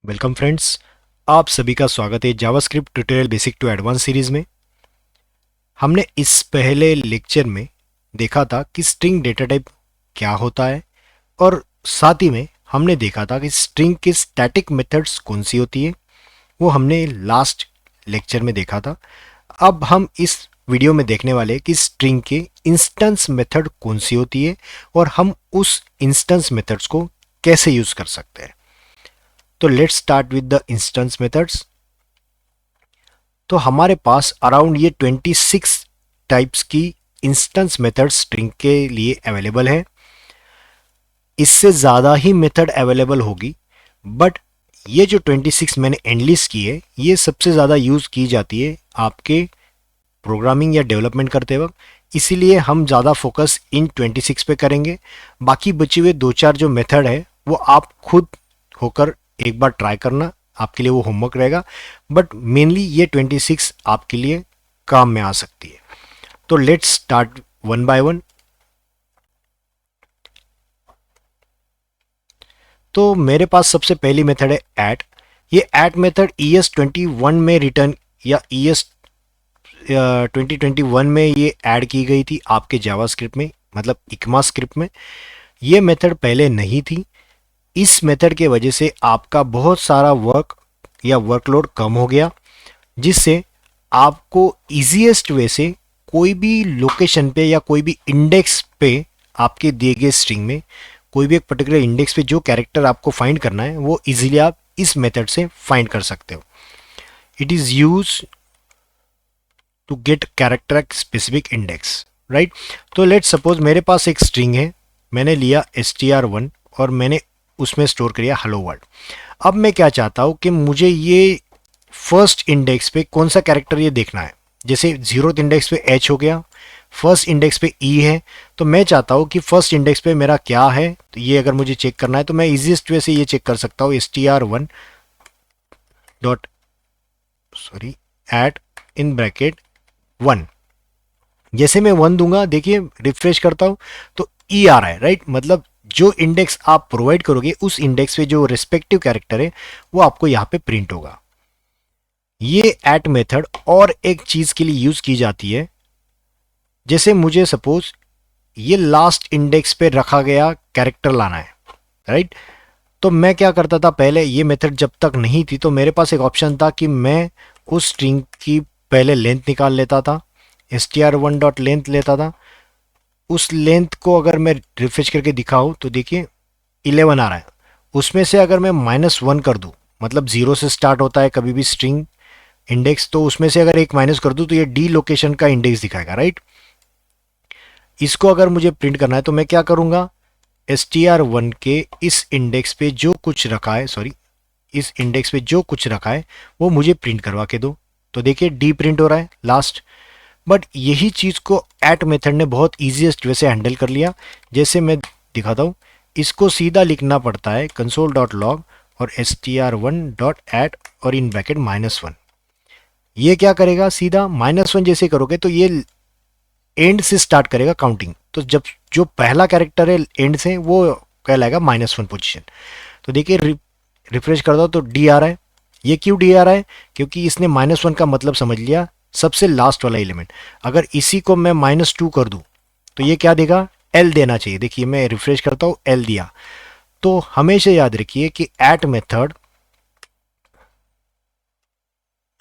Welcome friends. आप सभी का स्वागत है JavaScript tutorial basic to advance series में। हमने इस पहले लेक्चर में देखा था कि स्ट्रिंग डेटा टाइप क्या होता है और साथ ही में हमने देखा था कि स्ट्रिंग की स्टैटिक मेथड्स कौन सी होती है। वो हमने लास्ट लेक्चर में देखा था। अब हम इस वीडियो में देखने वाले हैं कि स्ट्रिंग के इंस्टेंस मेथड कौन सी होती है और हम उस इंस्टेंस मेथड्स को कैसे यूज कर सकते हैं। तो let's start with the instance methods. तो हमारे पास अराउंड ये 26 टाइप्स की इंस्टेंस मेथड स्ट्रिंग के लिए अवेलेबल है। इससे ज़्यादा ही मेथड अवेलेबल होगी, बट ये जो 26 मैंने एनलिस्ट की है ये सबसे ज़्यादा यूज़ की जाती है आपके प्रोग्रामिंग या डेवलपमेंट करते वक्त। इसीलिए हम ज़्यादा फोकस इन 26 पे करेंगे। बाकी बचे हुए दो चार जो मेथड है वो आप खुद होकर एक बार ट्राई करना, आपके लिए वो होमवर्क रहेगा। बट मेनली ये 26 आपके लिए काम में आ सकती है। तो let's start one by one. तो मेरे पास सबसे पहली मेथड है ऐट। ये ऐट मेथड ES21 में रिटर्न या ES 2021 में ये ऐड की गई थी आपके जावास्क्रिप्ट में, मतलब इक्मा स्क्रिप्ट में। ये मेथड पहले नहीं थी। इस मेथड के वजह से आपका बहुत सारा वर्क या वर्कलोड कम हो गया, जिससे आपको इजीएस्ट वे से कोई भी लोकेशन पे या कोई भी इंडेक्स पे आपके दिए गए स्ट्रिंग में कोई भी एक पर्टिकुलर इंडेक्स पे जो कैरेक्टर आपको फाइंड करना है वो इजीली आप इस मेथड से फाइंड कर सकते हो। It is use to get character specific index, right. तो लेट सपोज मेरे पास एक स्ट्रिंग है, मैंने लिया str1 और मैंने उसमें स्टोर किया हेलो वर्ल्ड। अब मैं क्या चाहता हूँ कि मुझे ये फर्स्ट इंडेक्स पे कौन सा कैरेक्टर ये देखना है। जैसे जीरो इंडेक्स पे h हो गया, फर्स्ट इंडेक्स पे e है, तो मैं चाहता हूँ कि फर्स्ट इंडेक्स पे मेरा क्या है। तो ये अगर मुझे चेक करना है तो मैं इजीएस्ट वे से ये चेक कर सकता हूँ str1 dot sorry at in bracket 1। जैसे मैं 1 दूंगा, देखिए रिफ्रेश करता हूं तो ई आ रहा है, राइट। मतलब जो इंडेक्स आप प्रोवाइड करोगे उस इंडेक्स पे जो रिस्पेक्टिव कैरेक्टर है वो आपको यहाँ पे प्रिंट होगा। ये एट मेथड और एक चीज के लिए यूज की जाती है। जैसे मुझे सपोज ये लास्ट इंडेक्स पे रखा गया कैरेक्टर लाना है, राइट। तो मैं क्या करता था, पहले ये मेथड जब तक नहीं थी तो मेरे पास एक ऑप्शन था कि मैं उस स्ट्रिंग की पहले लेंथ निकाल लेता था, str1 डॉट लेंथ लेता था। उस लेंथ को अगर मैं रिफ्रेश करके दिखाऊं तो देखिए 11 आ रहा है। उसमें से अगर मैं -1 कर दूं, मतलब जीरो से स्टार्ट होता है कभी भी स्ट्रिंग इंडेक्स, तो उसमें से अगर एक माइनस कर दूं तो ये डी लोकेशन का इंडेक्स दिखाएगा, राइट। इसको अगर मुझे प्रिंट करना है तो मैं क्या करूंगा, str1 के इस इंडेक्स पे जो कुछ रखा है, सॉरी इस इंडेक्स पे जो कुछ रखा है वो मुझे प्रिंट करवा के दो। तो देखिए डी प्रिंट हो रहा है लास्ट। बट यही चीज़ को एट मेथड ने बहुत ईजीएस्ट वे से हैंडल कर लिया। जैसे मैं दिखाता हूँ, इसको सीधा लिखना पड़ता है कंसोल डॉट लॉग और str1 डॉट एट और इन ब्रैकेट -1। ये क्या करेगा, सीधा -1 जैसे करोगे तो ये एंड से स्टार्ट करेगा काउंटिंग। तो जब जो पहला कैरेक्टर है एंड से वो कहलाएगा -1 पोजीशन। तो देखिए रिफ्रेश कर दो तो डी आ रहा है। ये क्यों डी आ रहा है, क्योंकि इसने -1 का मतलब समझ लिया, सबसे लास्ट वाला एलिमेंट। अगर इसी को मैं -2 कर दूं तो ये क्या देगा, एल देना चाहिए। देखिए मैं रिफ्रेश करता हूं, एल दिया। तो हमेशा याद रखिए कि एट मेथड,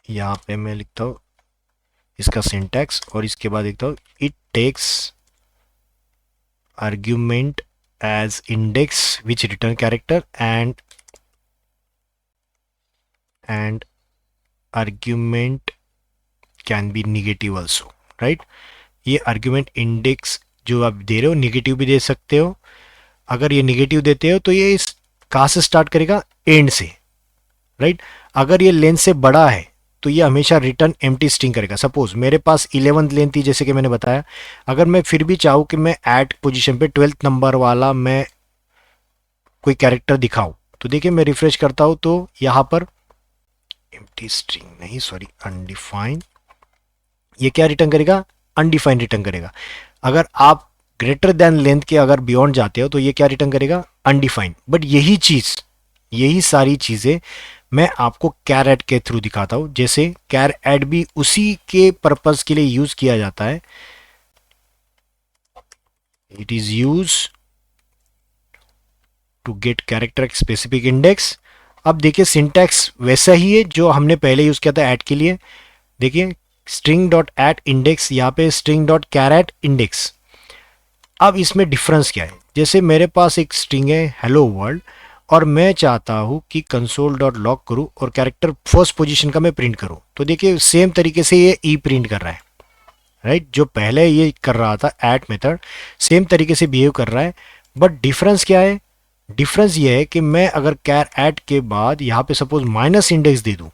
यहां पे मैं लिखता हूं इसका सिंटैक्स और इसके बाद लिखता हूं it takes argument as index which return character and argument can be negative also, right. ये आर्ग्यूमेंट इंडेक्स जो आप दे रहे हो निगेटिव भी दे सकते हो। अगर ये निगेटिव देते हो तो ये इस कहाँ से स्टार्ट करेगा, एंड से, राइट। अगर ये लेंथ से बड़ा है तो ये हमेशा रिटर्न एम्प्टी स्ट्रिंग करेगा। सपोज मेरे पास 11th लेंथ थी जैसे कि मैंने बताया, अगर मैं फिर भी चाहूँ कि मैं एट पोजीशन पे 12th नंबर वाला मैं कोई कैरेक्टर दिखाऊं, तो देखिए मैं रिफ्रेश करता हूं तो यहाँ पर एम्प्टी स्ट्रिंग नहीं, सॉरी अनडिफाइंड, ये क्या रिटर्न करेगा, अनडिफाइंड रिटर्न करेगा। अगर आप ग्रेटर देन लेंथ के अगर बियॉन्ड जाते हो तो ये क्या रिटर्न करेगा, अनडिफाइंड। बट यही चीज यही सारी चीज़ें मैं आपको कैर एड के थ्रू दिखाता हूँ। जैसे कैर एड भी उसी के पर्पस के लिए यूज किया जाता है। It is use to get character specific index. अब देखिए सिंटैक्स वैसा ही है जो हमने पहले यूज किया था ऐड के लिए। देखिए स्ट्रिंग डॉट एट इंडेक्स, यहाँ पे string dot char at index. अब इसमें डिफरेंस क्या है, जैसे मेरे पास एक स्ट्रिंग है हेलो वर्ल्ड और मैं चाहता हूँ कि कंसोल डॉट लॉग करूँ और कैरेक्टर फर्स्ट पोजीशन का मैं प्रिंट करूँ, तो देखिए सेम तरीके से ये ई प्रिंट कर रहा है, राइट। जो पहले ये कर रहा था ऐड मेथड सेम तरीके से बिहेव कर रहा है, बट डिफरेंस क्या है, डिफरेंस ये है कि मैं अगर कैर ऐड के बाद यहाँ पे सपोज माइनस इंडेक्स दे दूँ,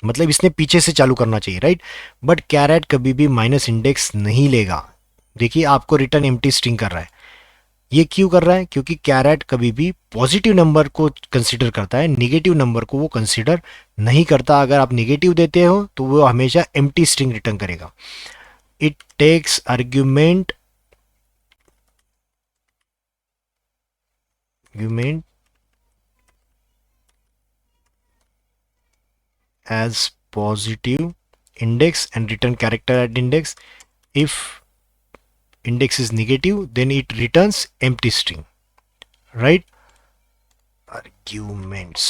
मतलब इसने पीछे से चालू करना चाहिए, राइट। बट कैर ऐड कभी भी माइनस इंडेक्स नहीं लेगा। देखिए आपको रिटर्न एम्प्टी स्ट्रिंग कर रहा है। ये क्यों कर रहा है, क्योंकि कैरेट कभी भी पॉजिटिव नंबर को कंसीडर करता है, नेगेटिव नंबर को वो कंसीडर नहीं करता। अगर आप नेगेटिव देते हो तो वो हमेशा एम्प्टी स्ट्रिंग रिटर्न करेगा। It takes argument as positive index and return character at index. If index is negative, then it returns empty string, right? Arguments.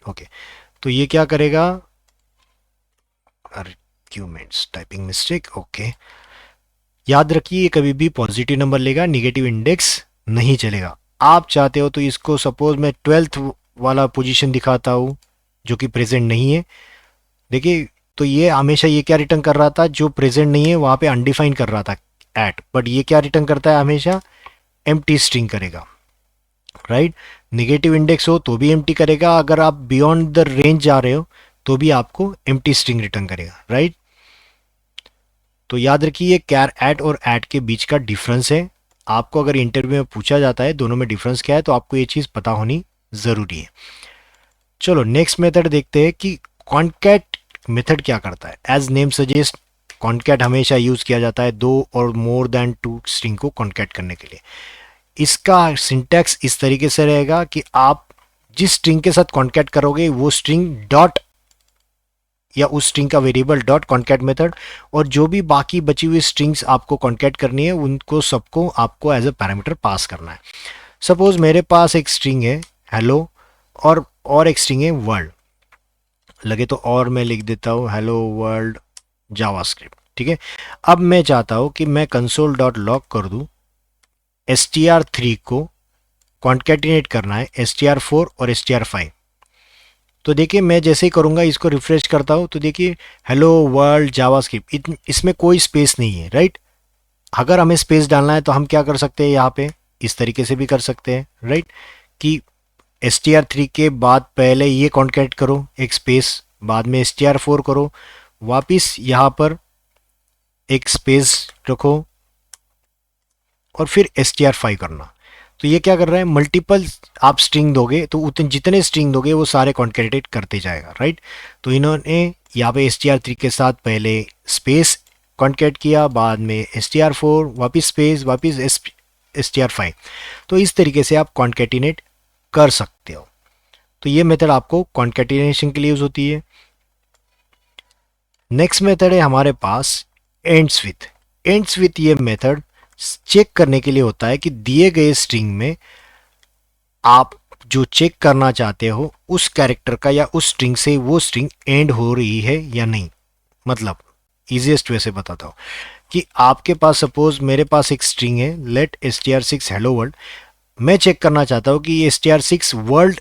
Okay तो ये क्या करेगा, आर्ग्यूमेंट्स, टाइपिंग मिस्टेक, ओके। याद रखिए कभी भी पॉजिटिव नंबर लेगा, नेगेटिव इंडेक्स नहीं चलेगा। आप चाहते हो तो इसको सपोज मैं 12th वाला पोजीशन दिखाता हूँ जो कि प्रेजेंट नहीं है। देखिए तो ये हमेशा ये क्या रिटर्न कर रहा था, जो प्रेजेंट नहीं है वहां पे अनडिफाइंड कर रहा था एट, बट ये क्या रिटर्न करता है, हमेशा एम्प्टी स्ट्रिंग करेगा, राइट। नेगेटिव इंडेक्स हो तो भी एम्प्टी करेगा, अगर आप बियॉन्ड द रेंज जा रहे हो तो भी आपको एम्प्टी स्ट्रिंग रिटर्न करेगा, राइट। तो याद रखिए कैर एट और एट के बीच का डिफरेंस है। आपको अगर इंटरव्यू में पूछा जाता है दोनों में डिफरेंस क्या है, तो आपको ये चीज़ पता होनी ज़रूरी है। चलो नेक्स्ट मेथड देखते हैं कि कॉन्कैट मेथड क्या करता है। एज नेम सजेस्ट, कॉन्कैट हमेशा यूज किया जाता है दो और मोर देन टू स्ट्रिंग को कॉन्कैट करने के लिए। इसका सिंटैक्स इस तरीके से रहेगा कि आप जिस स्ट्रिंग के साथ कॉन्कैट करोगे वो स्ट्रिंग डॉट या उस स्ट्रिंग का वेरिएबल डॉट कॉन्कैट मेथड, और जो भी बाकी बची हुई स्ट्रिंग्स आपको कॉन्कैट करनी है उनको सबको आपको एज अ पैरामीटर पास करना है। सपोज मेरे पास एक स्ट्रिंग है हेलो और एक स्ट्रिंग है वर्ल्ड, लगे तो और मैं लिख देता हूँ हेलो वर्ल्ड जावास्क्रिप्ट, ठीक है। अब मैं चाहता हूँ कि मैं कंसोल डॉट लॉग कर दूँ str3 को कॉन्केटिनेट करना है str4 और str5। तो देखिए मैं जैसे ही करूँगा इसको रिफ्रेश करता हूँ तो देखिए हेलो वर्ल्ड जावास्क्रिप्ट, इसमें कोई स्पेस नहीं है, राइट। अगर हमें स्पेस डालना है तो हम क्या कर सकते हैं, यहाँ पे इस तरीके से भी कर सकते हैं, राइट, कि str3 के बाद पहले ये कॉन्केट करो एक स्पेस, बाद में str4 करो, वापिस यहाँ पर एक स्पेस रखो और फिर str5 करना। तो ये क्या कर रहा है, मल्टीपल आप स्ट्रिंग दोगे तो उतने जितने स्ट्रिंग दोगे वो सारे कॉन्केटेट करते जाएगा, राइट। तो इन्होंने यहाँ पे str3 के साथ पहले स्पेस कॉन्केट किया, बाद में str4 वापिस स्पेस वापिस str5। तो इस तरीके से आप कॉन्केटिनेट कर सकते हो। तो ये मेथड आपको कॉन्केटिनेशन के लिए यूज होती है। नेक्स्ट मेथड है हमारे पास एंड्स विथ। एंड्स विथ ये मेथड चेक करने के लिए होता है कि दिए गए स्ट्रिंग में आप जो चेक करना चाहते हो उस कैरेक्टर का या उस स्ट्रिंग से वो स्ट्रिंग एंड हो रही है या नहीं। मतलब इजीएस्ट वे से बताता हूँ कि आपके पास सपोज मेरे पास एक स्ट्रिंग है लेट str6 हेलो वर्ल्ड, मैं चेक करना चाहता हूँ कि str6 वर्ल्ड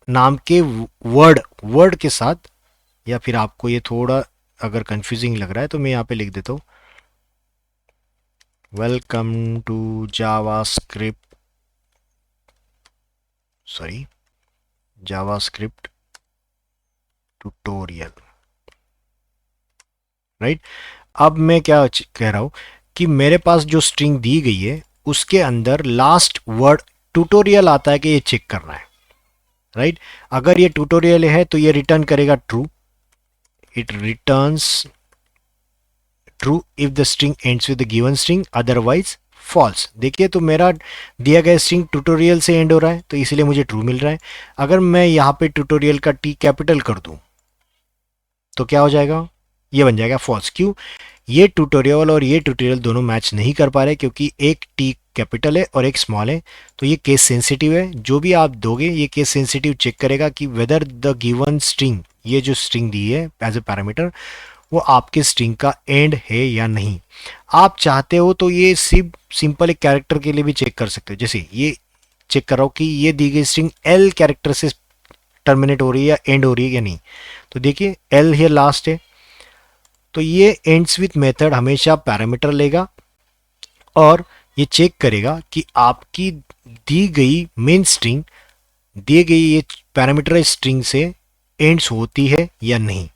नाम के वर्ड के साथ, या फिर आपको ये थोड़ा अगर कंफ्यूजिंग लग रहा है तो मैं यहाँ पे लिख देता हूँ welcome to JavaScript tutorial, right. अब मैं क्या कह रहा हूं कि मेरे पास जो स्ट्रिंग दी गई है उसके अंदर लास्ट वर्ड ट्यूटोरियल आता है कि ये चेक करना है, राइट। अगर ये ट्यूटोरियल है तो ये रिटर्न करेगा true, it returns true if the string ends with the given string, otherwise false. देखिए तो मेरा दिया गया स्ट्रिंग ट्यूटोरियल से एंड हो रहा है तो इसलिए मुझे ट्रू मिल रहा है। अगर मैं यहाँ पे ट्यूटोरियल का टी कैपिटल कर दूं तो क्या हो जाएगा, ये बन जाएगा फॉल्स। क्यों, ये ट्यूटोरियल और ये ट्यूटोरियल दोनों मैच नहीं कर पा रहे क्योंकि एक टी कैपिटल है और एक स्मॉल है। तो ये केस सेंसिटिव है, जो भी आप दोगे ये केस सेंसिटिव चेक करेगा कि वेदर द गिवन स्ट्रिंग, ये जो स्ट्रिंग दी है एज ए पैरामीटर, वो आपके स्ट्रिंग का एंड है या नहीं। आप चाहते हो तो ये सिर्फ सिंपल एक कैरेक्टर के लिए भी चेक कर सकते हो। जैसे ये चेक कर रहा हो कि ये दी गई स्ट्रिंग एल कैरेक्टर से टर्मिनेट हो रही है या एंड हो रही है या नहीं। तो देखिए एल here लास्ट है, तो ये एंड्स विथ मेथड हमेशा पैरामीटर लेगा और ये चेक करेगा कि आपकी दी गई मेन स्ट्रिंग दी गई ये पैरामीटर स्ट्रिंग से एंड्स होती है या नहीं,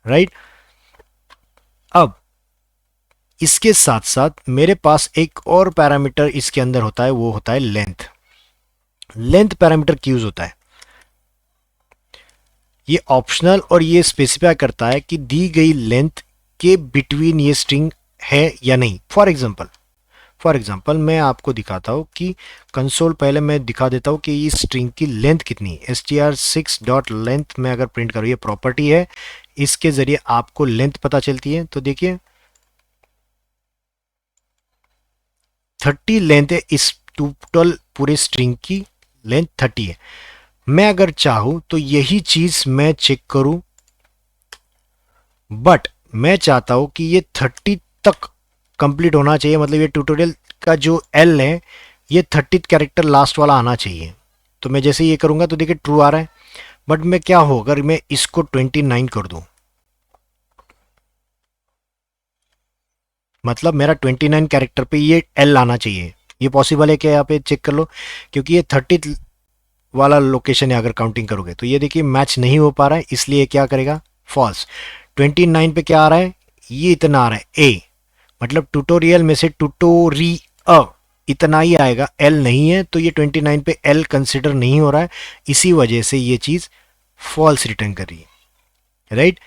राइट। अब इसके साथ साथ मेरे पास एक और पैरामीटर इसके अंदर होता है, वो होता है लेंथ। लेंथ पैरामीटर क्यों यूज होता है, ये ऑप्शनल और ये स्पेसिफाई करता है कि दी गई लेंथ के बिटवीन ये स्ट्रिंग है या नहीं। फॉर एग्जांपल मैं आपको दिखाता हूँ कि कंसोल, पहले मैं दिखा देता हूँ कि इस स्ट्रिंग की लेंथ कितनी है। str6 डॉट लेंथ में अगर प्रिंट करो, ये प्रॉपर्टी है, इसके जरिए आपको लेंथ पता चलती है। तो देखिए 30 लेंथ है, इस टोटल पूरे स्ट्रिंग की लेंथ 30 है। मैं अगर चाहूं तो यही चीज मैं चेक करूं, बट मैं चाहता हूं कि ये 30 तक कंप्लीट होना चाहिए, मतलब ये ट्यूटोरियल का जो एल है ये 30 कैरेक्टर लास्ट वाला आना चाहिए। तो मैं जैसे ये करूंगा तो देखिए ट्रू आ रहा है, बट मैं क्या हो अगर मैं इसको 29 कर दूं, मतलब मेरा 29 कैरेक्टर पे ये एल आना चाहिए। ये पॉसिबल है क्या, यहाँ पे चेक कर लो, क्योंकि ये 30 वाला लोकेशन है। अगर काउंटिंग करोगे तो ये देखिए मैच नहीं हो पा रहा है, इसलिए क्या करेगा, फॉल्स। 29 पे क्या आ रहा है, ये इतना आ रहा है ए, मतलब ट्यूटोरियल में से ट्यूटोरी इतना ही आएगा, एल नहीं है, तो ये 29 पे एल कंसिडर नहीं हो रहा है, इसी वजह से ये चीज फॉल्स रिटर्न कर रही है, राइट।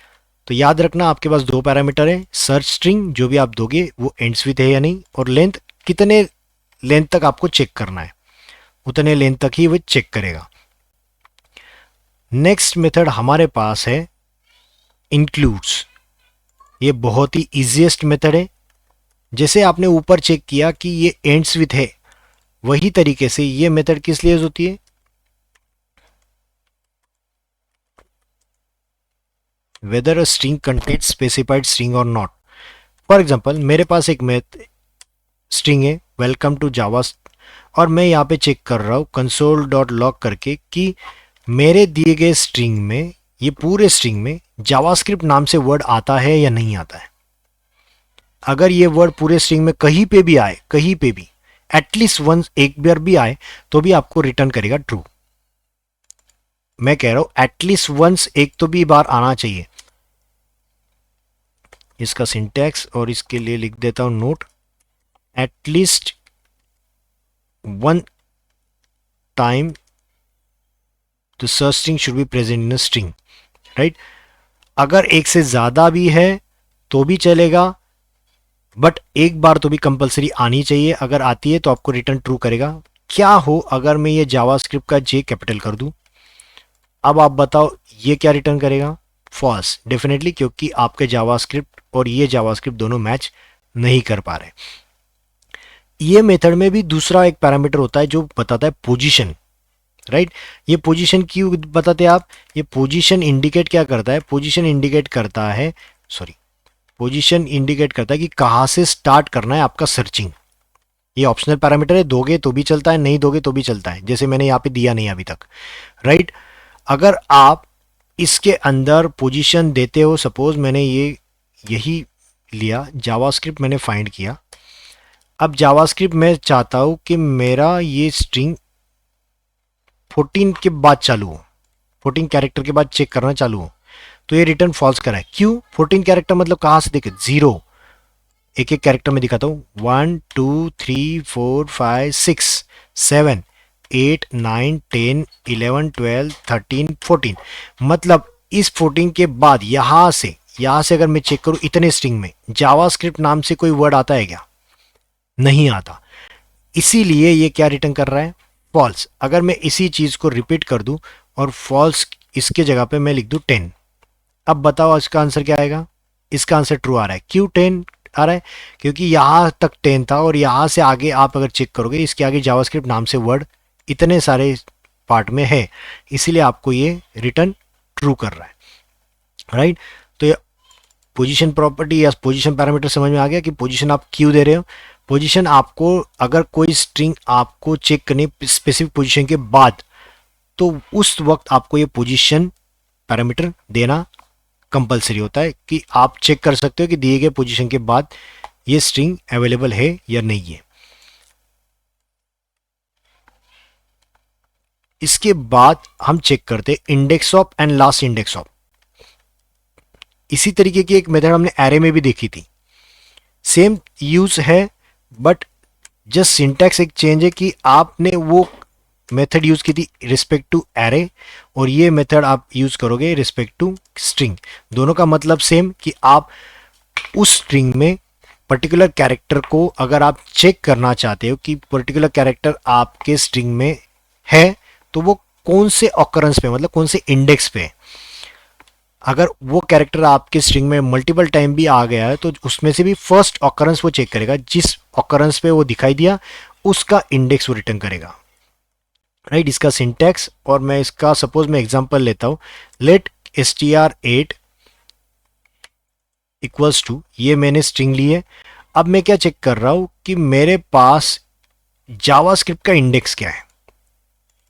तो याद रखना आपके पास दो पैरामीटर है, सर्च स्ट्रिंग जो भी आप दोगे वो एंड्स विथ है या नहीं, और लेंथ, कितने लेंथ तक आपको चेक करना है उतने लेंथ तक ही वो चेक करेगा। नेक्स्ट मेथड हमारे पास है इंक्लूड्स। ये बहुत ही इजीएस्ट मेथड है। जैसे आपने ऊपर चेक किया कि ये एंड्स विथ है, वही तरीके से ये मेथड किस लिए यूज होती है, whether a string contains specified string or not। For example मेरे पास एक स्ट्रिंग है वेलकम टू जावा, और मैं यहाँ पे चेक कर रहा हूँ कंसोल डॉट लॉग करके कि मेरे दिए गए स्ट्रिंग में, ये पूरे स्ट्रिंग में जावास्क्रिप्ट नाम से वर्ड आता है या नहीं आता है। अगर ये वर्ड पूरे स्ट्रिंग में कहीं पे भी आए, कहीं पे भी एटलीस्ट वंस एक बार भी आए, तो भी आपको रिटर्न करेगा ट्रू। मैं कह रहा हूं एटलीस्ट वंस, एक तो भी बार आना चाहिए। इसका सिंटैक्स और इसके लिए लिख देता हूं note, at least one time the search string should be present in a string, right. अगर एक से ज्यादा भी है तो भी चलेगा, बट एक बार तो भी कंपलसरी आनी चाहिए। अगर आती है तो आपको रिटर्न ट्रू करेगा। क्या हो अगर मैं ये जावास्क्रिप्ट का जे कैपिटल कर दूं, अब आप बताओ ये क्या रिटर्न करेगा, फॉल्स डेफिनेटली, क्योंकि आपके जावास्क्रिप्ट और ये जावास्क्रिप्ट दोनों मैच नहीं कर पा रहे। ये मेथड में भी दूसरा एक पैरामीटर होता है जो बताता है पोजीशन, राइट। ये पोजीशन क्यों बताते हैं आप, ये पोजीशन इंडिकेट क्या करता है, पोजीशन इंडिकेट करता है कि कहां से स्टार्ट करना है आपका सर्चिंग। ये ऑप्शनल पैरामीटर है, दोगे तो भी चलता है, नहीं दोगे तो भी चलता है, जैसे मैंने यहाँ पे दिया नहीं अभी तक, राइट। अगर आप इसके अंदर पोजीशन देते हो, सपोज मैंने यही लिया जावास्क्रिप्ट, मैंने फाइंड किया। अब जावास्क्रिप्ट मैं चाहता हूं कि मेरा ये स्ट्रिंग 14 के बाद चालू हो, 14 कैरेक्टर के बाद चेक करना चालू हो, तो ये रिटर्न फॉल्स करा है। क्यों 14 कैरेक्टर, मतलब कहां से देखे, 0, एक एक कैरेक्टर में दिखाता हूं, 1 2 3 4 5 6 7 8 9 10 11 12 13 14, मतलब इस 14 के बाद यहां से अगर मैं चेक करूं इतने स्ट्रिंग में जावास्क्रिप्ट नाम से कोई वर्ड आता है क्या, नहीं आता, इसीलिए ये क्या रिटर्न कर रहा है, फॉल्स। अगर मैं इसी चीज को रिपीट कर दूं और फॉल्स इसके जगह पे मैं लिख दूं 10, अब बताओ इसका आंसर क्या आएगा, इसका आंसर ट्रू आ रहा है। क्यों 10 आ रहा है, क्योंकि यहां तक 10 था और यहां से आगे आप अगर चेक करोगे इसके आगे जावास्क्रिप्ट नाम से वर्ड इतने सारे पार्ट में है, इसीलिए आपको ये रिटर्न ट्रू कर रहा है, राइट। तो ये पोजीशन प्रॉपर्टी या पोजीशन पैरामीटर समझ में आ गया कि पोजीशन आप क्यों दे रहे हो। पोजीशन आपको, अगर कोई स्ट्रिंग आपको चेक करनी स्पेसिफिक पोजीशन के बाद, तो उस वक्त आपको ये पोजीशन पैरामीटर देना कंपलसरी होता है कि आप चेक कर सकते हो कि दिए गए पोजीशन के बाद ये स्ट्रिंग अवेलेबल है या नहीं है। इसके बाद हम चेक करते हैं index of and last index of. इसी तरीके की एक मेथड हमने एरे में भी देखी थी, सेम यूज है, बट जस्ट सिंटैक्स एक चेंज है कि आपने वो मेथड यूज की थी रिस्पेक्ट टू एरे और ये मेथड आप यूज करोगे रिस्पेक्ट टू स्ट्रिंग। दोनों का मतलब सेम कि आप उस स्ट्रिंग में पर्टिकुलर कैरेक्टर को अगर आप चेक करना चाहते हो कि पर्टिकुलर कैरेक्टर आपके स्ट्रिंग में है तो वो कौन से ऑकरेंस पे, मतलब कौन से इंडेक्स पे है। अगर वो कैरेक्टर आपके स्ट्रिंग में मल्टीपल टाइम भी आ गया है तो उसमें से भी फर्स्ट ऑकरेंस वो चेक करेगा, जिस ऑकरेंस पे वो दिखाई दिया उसका इंडेक्स वो रिटर्न करेगा, राइट। इसका सिंटैक्स, और मैं इसका सपोज मैं एग्जांपल लेता हूं, लेट str8 इक्वल्स टू, ये मैंने स्ट्रिंग ली है। अब मैं क्या चेक कर रहा हूं कि मेरे पास जावास्क्रिप्ट का इंडेक्स क्या है,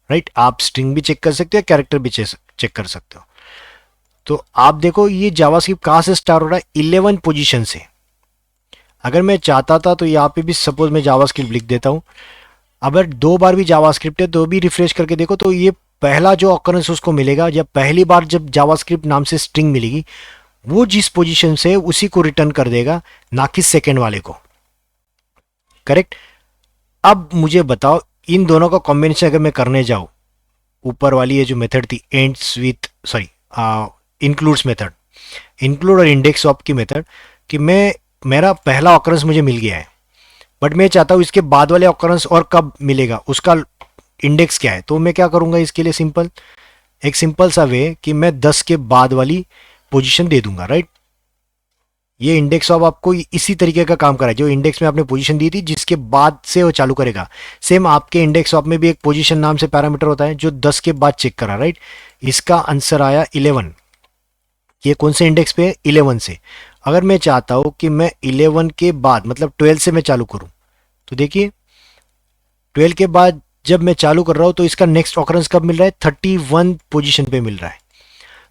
राइट। आप स्ट्रिंग भी चेक कर सकते हो, कैरेक्टर भी चेक कर सकते हो। तो आप देखो ये जावास्क्रिप्ट कहां से स्टार्ट हो रहा है, 11 पोजीशन से। अगर मैं चाहता था तो यहाँ पे भी सपोज मैं जावास्क्रिप्ट लिख देता हूं, अगर 2 बार भी जावास्क्रिप्ट है तो भी रिफ्रेश करके देखो तो ये पहला जो ऑकरेंस उसको मिलेगा, जब पहली बार जब जावास्क्रिप्ट नाम से स्ट्रिंग मिलेगी वो जिस पोजीशन से उसी को रिटर्न कर देगा, ना कि सेकेंड वाले को, करेक्ट। अब मुझे बताओ इन दोनों का कॉम्बिनेशन अगर मैं करने जाऊं, ऊपर वाली ये जो मेथड थी ends with, sorry, includes method, include और इंडेक्स ऑफ की मेथड, कि मैं मेरा पहला ऑकरेंस मुझे मिल गया है बट मैं चाहता हूं इसके बाद वाले ऑकरेंस और कब मिलेगा उसका इंडेक्स क्या है, तो मैं क्या करूंगा इसके लिए सिंपल, एक सिंपल सा वे कि मैं 10 के बाद वाली पोजीशन दे दूंगा, राइट। ये इंडेक्स ऑफ आपको इसी तरीके का काम करा है, जो इंडेक्स में आपने पोजीशन दी थी जिसके बाद से वो चालू करेगा। सेम आपके इंडेक्स ऑफ में भी एक पोजीशन नाम से पैरामीटर होता है जो 10 के बाद चेक करा, राइट। इसका आंसर आया 11, ये कौन से इंडेक्स पे है, 11 से। अगर मैं चाहता हूं कि मैं 11 के बाद मतलब 12 से मैं चालू करूं, तो देखिए 12 के बाद जब मैं चालू कर रहा हूं तो इसका नेक्स्ट ऑकरेंस कब मिल रहा है, 31 पोजीशन पे मिल रहा है।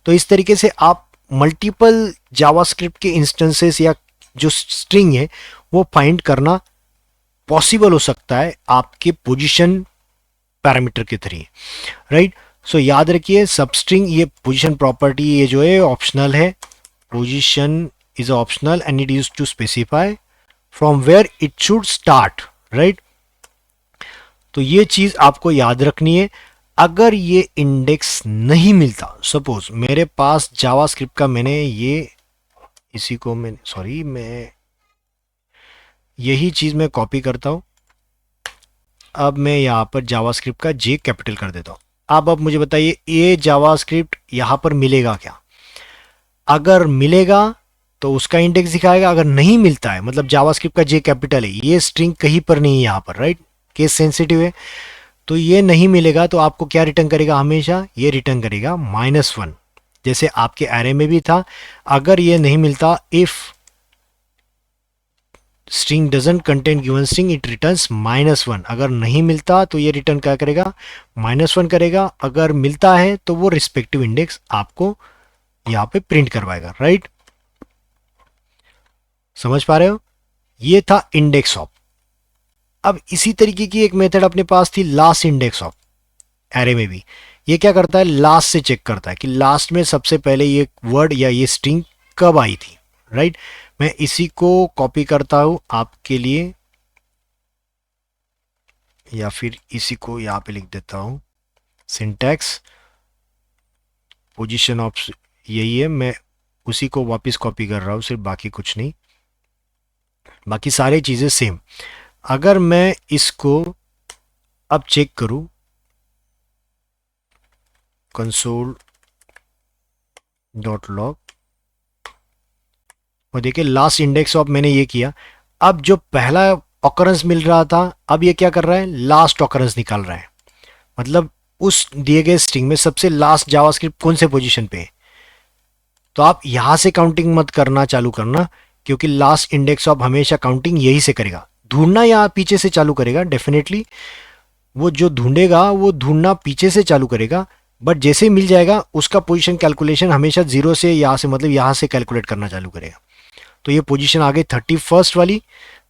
तो इस तरीके से आप मल्टीपल जावास्क्रिप्ट के इंस्टेंसेस या जो स्ट्रिंग है वो फाइंड करना पॉसिबल हो सकता है आपके पोजीशन पैरामीटर के थ्रू, राइट। सो याद रखिए सबस्ट्रिंग, ये पोजीशन प्रॉपर्टी ये जो है ऑप्शनल है, position is optional and it use to specify from where it should start, right. तो ये चीज आपको याद रखनी है। अगर ये इंडेक्स नहीं मिलता, सपोज मेरे पास जावास्क्रिप्ट का मैंने ये, इसी को मैं, सॉरी, मैं यही चीज मैं कॉपी करता हूं। अब मैं यहां पर जावास्क्रिप्ट का जे कैपिटल कर देता हूं। अब मुझे बताइए ये जावास्क्रिप्ट यहां पर मिलेगा क्या, अगर मिलेगा तो उसका इंडेक्स दिखाएगा, अगर नहीं मिलता है मतलब जावास्क्रिप्ट का जे कैपिटल है, ये स्ट्रिंग कहीं पर नहीं है यहां पर, राइट, केस सेंसिटिव है, तो ये नहीं मिलेगा तो आपको क्या रिटर्न करेगा, हमेशा ये रिटर्न करेगा -1, जैसे आपके एरे में भी था। अगर ये नहीं मिलता, if string doesn't contain given string it returns -1, अगर नहीं मिलता तो ये रिटर्न क्या करेगा, -1 करेगा। अगर मिलता है तो वो रिस्पेक्टिव इंडेक्स आपको यहां पे प्रिंट करवाएगा, राइट। समझ पा रहे हो, ये था इंडेक्स ऑफ। अब इसी तरीके की एक मेथड अपने पास थी लास्ट इंडेक्स ऑफ, एरे में भी। ये क्या करता है, लास्ट से चेक करता है कि लास्ट में सबसे पहले ये वर्ड या ये स्ट्रिंग कब आई थी, राइट। मैं इसी को कॉपी करता हूं आपके लिए, या फिर इसी को यहां पे लिख देता हूं, सिंटैक्स पोजीशन ऑफ यही है, मैं उसी को वापस कॉपी कर रहा हूं, सिर्फ बाकी कुछ नहीं, बाकी सारी चीजें सेम। अगर मैं इसको अब चेक करूं कंसोल डॉट लॉग और देखिए लास्ट इंडेक्स ऑफ मैंने ये किया, अब जो पहला ऑकरेंस मिल रहा था अब ये क्या कर रहा है, लास्ट ऑकरेंस निकाल रहा है। मतलब उस दिए गए स्ट्रिंग में सबसे लास्ट जावास्क्रिप्ट कौन से पोजीशन पे है। तो आप यहां से काउंटिंग मत करना चालू करना, क्योंकि लास्ट इंडेक्स ऑफ हमेशा काउंटिंग यही से करेगा। ढूंढना यहाँ पीछे से चालू करेगा डेफिनेटली, वो जो ढूंढेगा वो ढूंढना पीछे से चालू करेगा, बट जैसे ही मिल जाएगा उसका पोजीशन कैलकुलेशन हमेशा जीरो से यहाँ से मतलब यहाँ से कैलकुलेट करना चालू करेगा। तो ये पोजीशन आ गई 31 वाली,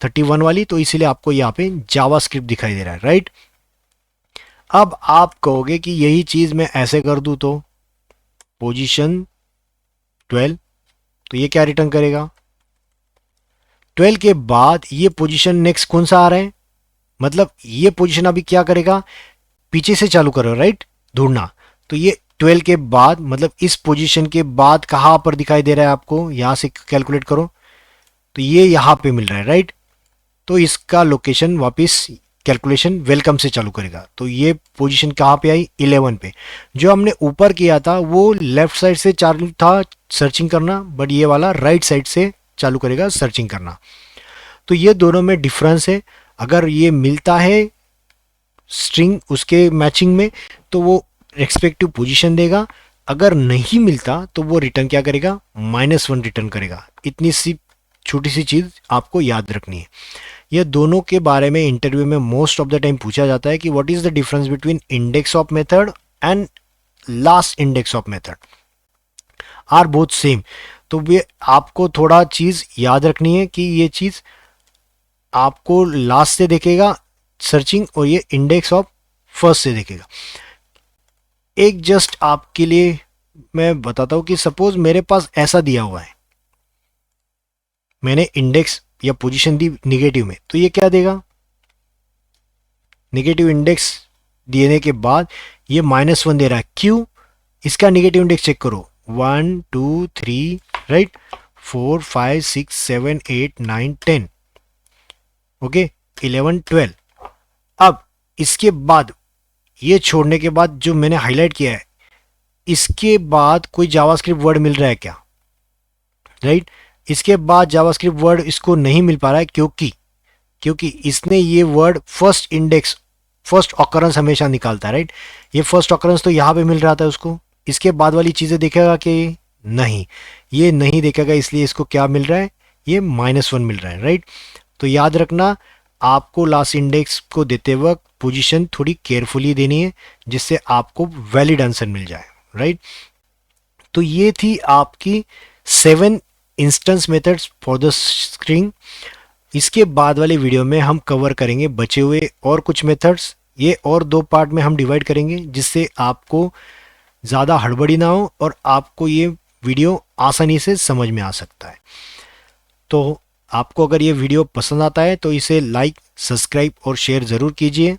31 वाली, तो इसीलिए आपको यहाँ पे जावास्क्रिप्ट दिखाई दे रहा है, राइट। अब आप कहोगे कि यही चीज मैं ऐसे कर दूं तो पोजीशन 12, तो ये क्या रिटर्न करेगा, 12 के बाद ये पोजीशन नेक्स्ट कौन सा आ रहा है, मतलब ये पोजीशन अभी क्या करेगा, पीछे से चालू करो, राइट, ढूंढना। तो ये 12 के बाद मतलब इस पोजीशन के बाद कहां पर दिखाई दे रहा है आपको, यहां से कैलकुलेट करो, तो ये यहां पे मिल रहा है, राइट। तो इसका लोकेशन वापस कैलकुलेशन वेलकम से चालू करेगा। तो ये पोजीशन कहाँ पे आई, 11 पे। जो हमने ऊपर किया था वो लेफ्ट साइड से चालू था सर्चिंग करना, बट ये वाला राइट साइड से चालू करेगा सर्चिंग करना। तो ये दोनों में डिफरेंस है। अगर ये मिलता है स्ट्रिंग उसके मैचिंग में तो वो रेस्पेक्टिव पोजीशन देगा, अगर नहीं मिलता तो वो रिटर्न क्या करेगा, -1 रिटर्न करेगा। इतनी सी छोटी सी चीज आपको याद रखनी है। ये दोनों के बारे में इंटरव्यू में मोस्ट ऑफ द टाइम पूछा जाता है कि what is the difference between index of method and last index of method, are both same. तो ये आपको थोड़ा चीज याद रखनी है कि ये चीज आपको लास्ट से देखेगा सर्चिंग और ये इंडेक्स ऑफ फर्स्ट से देखेगा। एक जस्ट आपके लिए मैं बताता हूं कि सपोज मेरे पास ऐसा दिया हुआ है, मैंने इंडेक्स या पोजीशन दी निगेटिव में, तो ये क्या देगा, निगेटिव इंडेक्स देने के बाद ये -1 दे रहा है, क्यों, इसका निगेटिव इंडेक्स चेक करो, 1 2 3 राइट, 4 5 6 7 8 9 10 ओके 11 12। अब इसके बाद ये छोड़ने के बाद जो मैंने हाईलाइट किया है, इसके बाद कोई जावास्क्रिप्ट वर्ड मिल रहा है क्या, राइट। इसके बाद जावास्क्रिप्ट वर्ड इसको नहीं मिल पा रहा है, क्योंकि इसने ये word first index first occurrence हमेशा निकालता है, राइट। ये फर्स्ट ऑकरेंस तो यहाँ पे मिल रहा था उसको, इसके बाद वाली चीजें देखेगा कि नहीं, ये नहीं देखेगा, इसलिए इसको क्या मिल रहा है, ये -1 मिल रहा है, राइट। तो याद रखना आपको लास्ट इंडेक्स को देते वक्त पोजीशन थोड़ी केयरफुली देनी है, जिससे आपको वैलिड आंसर मिल जाए, राइट। तो ये थी आपकी 7 instance methods for the string. इसके बाद वाले वीडियो में हम कवर करेंगे बचे हुए और कुछ मेथड्स, ये और 2 पार्ट में हम डिवाइड करेंगे, जिससे आपको ज़्यादा हड़बड़ी ना हो और आपको ये वीडियो आसानी से समझ में आ सकता है। तो आपको अगर ये वीडियो पसंद आता है तो इसे लाइक सब्सक्राइब और शेयर ज़रूर कीजिए,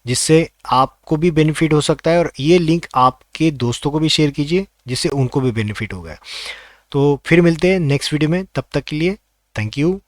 जिससे आपको भी बेनिफिट हो सकता है, और ये लिंक आपके दोस्तों को भी शेयर कीजिए जिससे उनको भी बेनिफिट होगा। तो फिर मिलते हैं नेक्स्ट वीडियो में, तब तक के लिए थैंक यू।